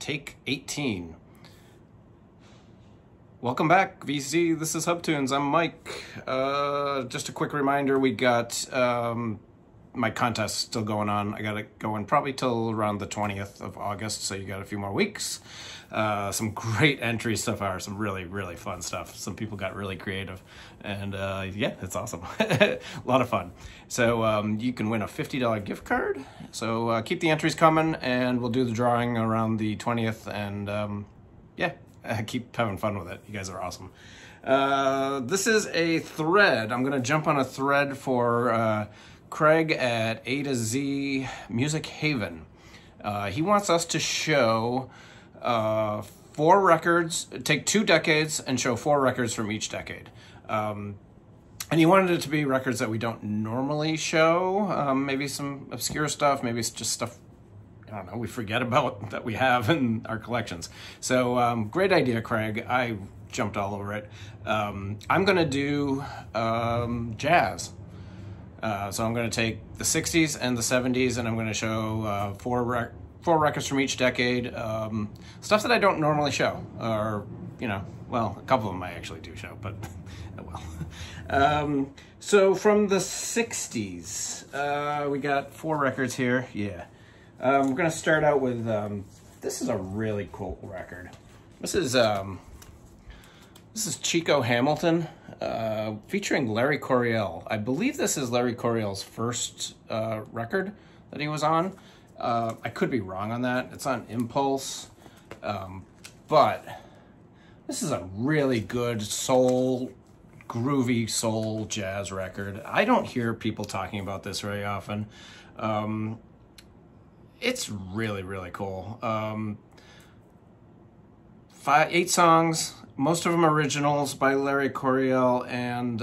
take 18. Welcome back, VC. This is HubTunes. I'm Mike. Just a quick reminder, we got my contest still going on. I got it going probably till around the 20th of August, so you got a few more weeks. Some great entries so far, some really, really fun stuff. Some people got really creative, and yeah, it's awesome. A lot of fun. So you can win a $50 gift card. So keep the entries coming, and we'll do the drawing around the 20th, and yeah, keep having fun with it. You guys are awesome. This is a thread. I'm gonna jump on a thread for Craig at A to Z Music Haven. He wants us to show 4 records, take 2 decades and show 4 records from each decade. And he wanted it to be records that we don't normally show, maybe some obscure stuff, maybe it's just stuff, I don't know, we forget about that we have in our collections. So great idea, Craig. I jumped all over it. I'm gonna do jazz. So I'm going to take the 60s and the 70s, and I'm going to show 4 records from each decade. Stuff that I don't normally show, or, you know, well, a couple of them I actually do show, but oh well. So from the 60s, we got 4 records here. Yeah. We're going to start out with, this is a really cool record. This is Chico Hamilton, featuring Larry Coryell. I believe this is Larry Coryell's first record that he was on. I could be wrong on that. It's on Impulse. But this is a really good soul, groovy soul jazz record. I don't hear people talking about this very often. It's really, really cool. 8 songs. Most of them originals by Larry Coryell and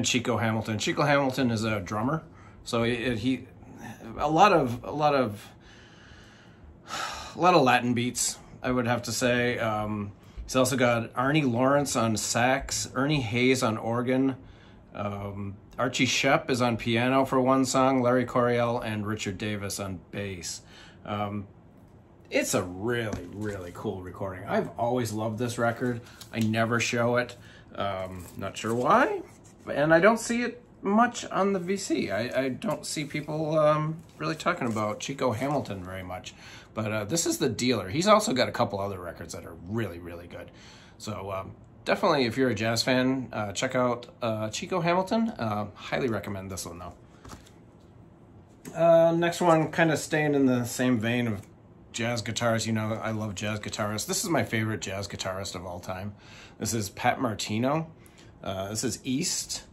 Chico Hamilton. Chico Hamilton is a drummer, so he a lot of Latin beats, I would have to say. He's also got Arnie Lawrence on sax, Ernie Hayes on organ, Archie Shepp is on piano for one song, Larry Coryell and Richard Davis on bass. It's a really, really cool recording. I've always loved this record. I never show it. Not sure why. And I don't see it much on the VC. I don't see people really talking about Chico Hamilton very much. But this is the dealer. He's also got a couple other records that are really, really good. So definitely, if you're a jazz fan, check out Chico Hamilton. Highly recommend this one, though. Next one, kind of staying in the same vein of jazz guitars. You know, I love jazz guitarists. This is my favorite jazz guitarist of all time. This is Pat Martino. This is East,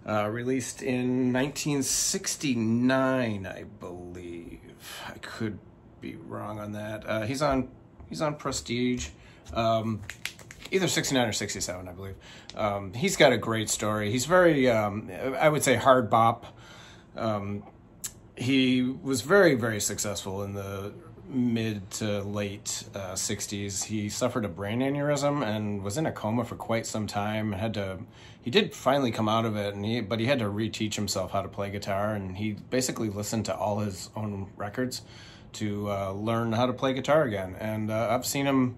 released in 1969, I believe. I could be wrong on that. He's on Prestige, either 69 or 67, I believe. He's got a great story. He's very, I would say, hard bop. He was very, very successful in the mid to late 60s. He suffered a brain aneurysm and was in a coma for quite some time. He did finally come out of it, but he had to reteach himself how to play guitar, and he basically listened to all his own records to learn how to play guitar again. And I've seen him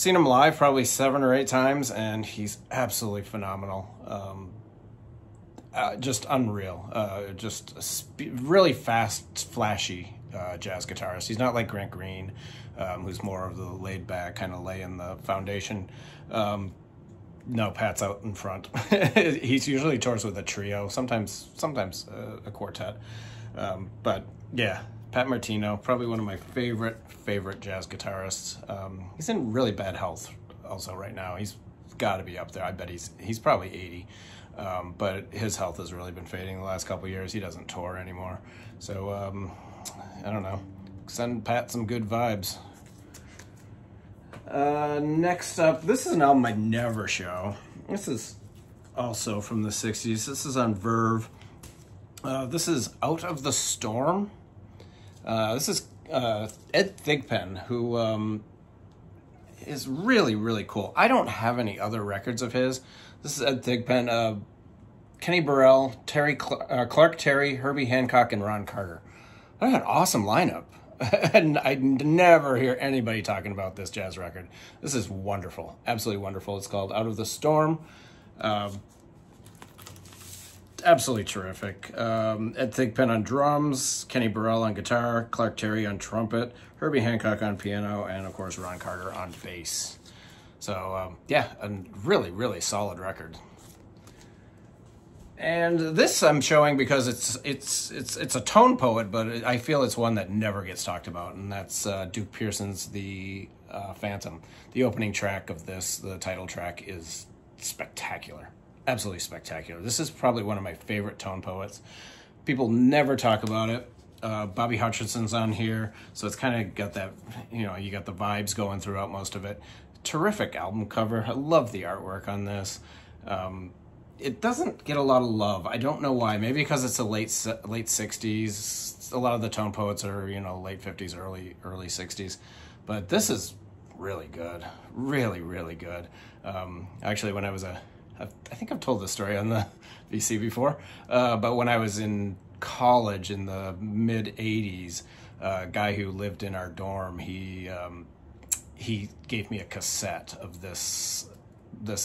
live probably 7 or 8 times, and he's absolutely phenomenal. Just unreal. Just really fast, flashy jazz guitarist. He's not like Grant Green, who's more of the laid back, kind of laying the foundation. No, Pat's out in front. He's usually tours with a trio, sometimes a quartet. But yeah, Pat Martino, probably one of my favorite jazz guitarists. He's in really bad health also right now. He's got to be up there. I bet he's probably 80. But his health has really been fading the last couple of years. He doesn't tour anymore. So, I don't know. Send Pat some good vibes. Next up, this is an album I never show. This is also from the 60s. This is on Verve. This is Out of the Storm. This is Ed Thigpen, who is really, really cool. I don't have any other records of his. This is Ed Thigpen, Kenny Burrell, Clark Terry, Herbie Hancock, and Ron Carter. What an awesome lineup. And I never hear anybody talking about this jazz record. This is wonderful, absolutely wonderful. It's called Out of the Storm. Absolutely terrific. Ed Thigpen on drums, Kenny Burrell on guitar, Clark Terry on trumpet, Herbie Hancock on piano, and of course Ron Carter on bass. So yeah, a really, really solid record. And this I'm showing because it's a tone poet, but I feel it's one that never gets talked about, and that's Duke Pearson's The Phantom. The opening track of this, the title track, is spectacular. Absolutely spectacular. This is probably one of my favorite tone poets. People never talk about it. Bobby Hutcherson's on here, so it's kind of got that, you know, you got the vibes going throughout most of it. Terrific album cover. I love the artwork on this. It doesn't get a lot of love. I don't know why. Maybe because it's a late 60s. A lot of the tone poets are, you know, late 50s, early 60s. But this is really good. Really, really good. Actually, when I was I think I've told this story on the VC before, but when I was in college in the mid-'80s, a guy who lived in our dorm, he gave me a cassette of this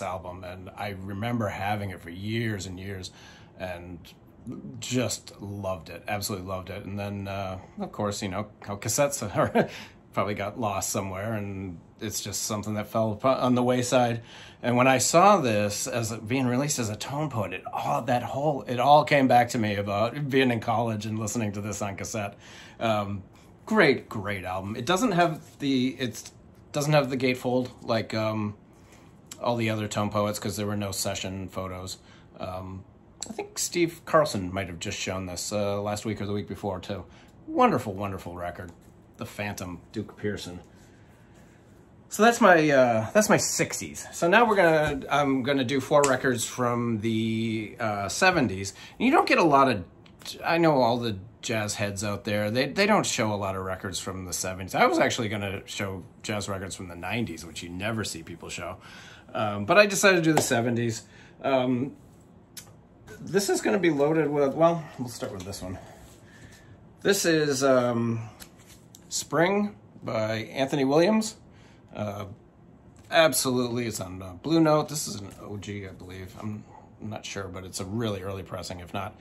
album, and I remember having it for years and years and just loved it, absolutely loved it. And then of course, you know how cassettes are, probably got lost somewhere, and it's just something that fell on the wayside. And when I saw this as being released as a tone poet, it all came back to me about being in college and listening to this on cassette. Great album. It doesn't have the gatefold like all the other tone poets, because there were no session photos. I think Steve Carlson might have just shown this last week or the week before too. Wonderful, wonderful record. The Phantom, Duke Pearson. So that's my 60s. So now I'm gonna do 4 records from the 70s. And you don't get a lot of, I know all the jazz heads out there, they don't show a lot of records from the 70s. I was actually gonna show jazz records from the 90s, which you never see people show. But I decided to do the 70s. This is gonna be loaded with, well, we'll start with this one. This is Spring by Anthony Williams. Absolutely, it's on Blue Note. This is an OG, I believe. I'm not sure, but it's a really early pressing, if not.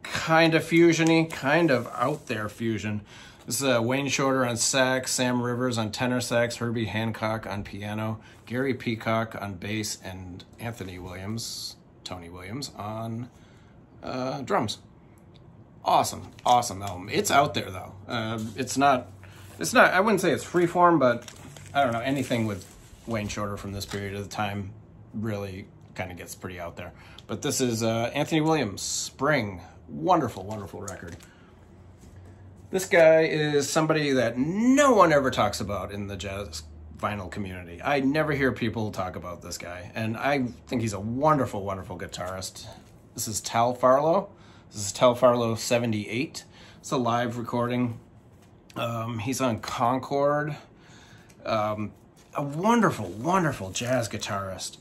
Kind of fusion-y, kind of out there fusion. This is Wayne Shorter on sax, Sam Rivers on tenor sax, Herbie Hancock on piano, Gary Peacock on bass, and Anthony Williams, Tony Williams, on drums. Awesome, awesome album. It's out there though. It's not, I wouldn't say it's freeform, but I don't know, anything with Wayne Shorter from this period of the time really kind of gets pretty out there. But this is Anthony Williams, Spring. Wonderful, wonderful record. This guy is somebody that no one ever talks about in the jazz vinyl community. I never hear people talk about this guy, and I think he's a wonderful, wonderful guitarist. This is Tal Farlow. This is Tal Farlow 78. It's a live recording. He's on Concord. A wonderful, wonderful jazz guitarist.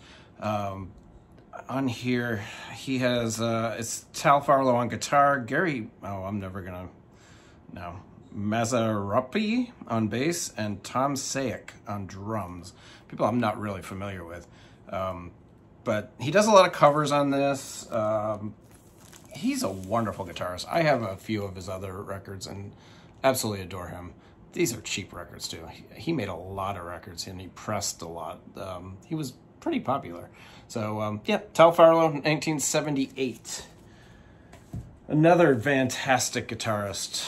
On here, he has, it's Tal Farlow on guitar, Gary, Mazzaropi on bass, and Tom Sayek on drums. People I'm not really familiar with. But he does a lot of covers on this. He's a wonderful guitarist. I have a few of his other records and absolutely adore him. These are cheap records too. He made a lot of records and he pressed a lot. He was pretty popular. So yeah, Tal Farlow, 1978. Another fantastic guitarist.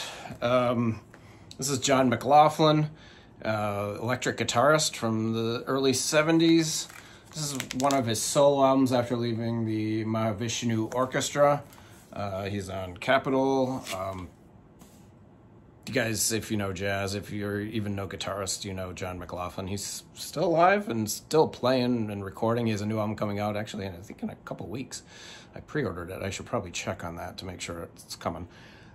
This is John McLaughlin, electric guitarist from the early 70s. This is one of his solo albums after leaving the Mahavishnu Orchestra. He's on Capitol. You guys, if you know jazz, if you're even no guitarist, you know John McLaughlin. He's still alive and still playing and recording. He has a new album coming out, actually, I think in a couple weeks. I pre-ordered it. I should probably check on that to make sure it's coming.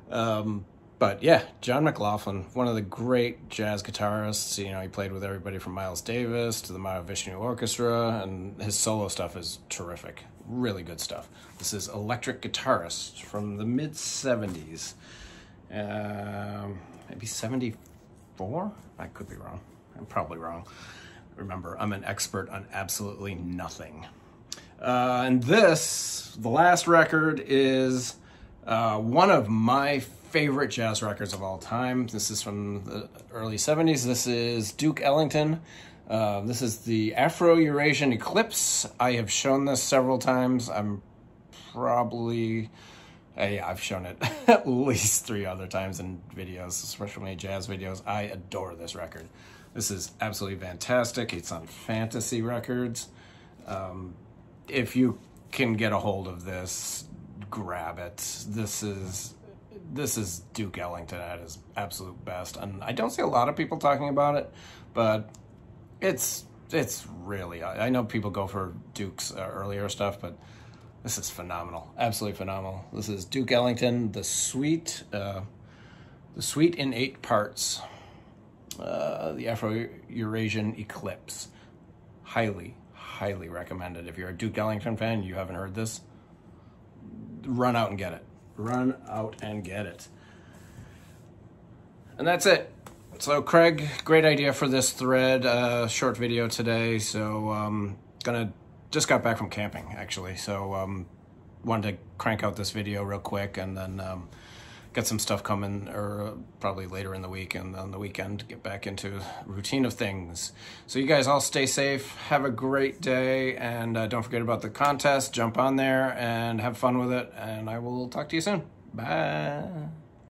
But yeah, John McLaughlin, one of the great jazz guitarists. You know, he played with everybody from Miles Davis to the Mahavishnu Orchestra, and his solo stuff is terrific. Really good stuff. This is Electric Guitarist from the mid-70s. maybe 74? I could be wrong. I'm probably wrong. Remember, I'm an expert on absolutely nothing. And this, the last record, is one of my favorite jazz records of all time. This is from the early 70s. This is Duke Ellington. This is the Afro-Eurasian Eclipse. I have shown this several times. I've shown it at least 3 other times in videos, especially jazz videos. I adore this record. This is absolutely fantastic. It's on Fantasy Records. If you can get a hold of this, grab it. This is Duke Ellington at his absolute best. And I don't see a lot of people talking about it, but it's really, I know people go for Duke's earlier stuff, but this is phenomenal, absolutely phenomenal. This is Duke Ellington, the Suite in 8 parts, the Afro-Eurasian Eclipse. Highly, highly recommended. If you're a Duke Ellington fan and you haven't heard this, run out and get it. Run out and get it. And that's it. So Craig, great idea for this thread, short video today. So just got back from camping actually. So wanted to crank out this video real quick and then get some stuff coming, or probably later in the week and on the weekend, get back into routine of things. So you guys all stay safe, have a great day, and don't forget about the contest. Jump on there and have fun with it, and I will talk to you soon. Bye.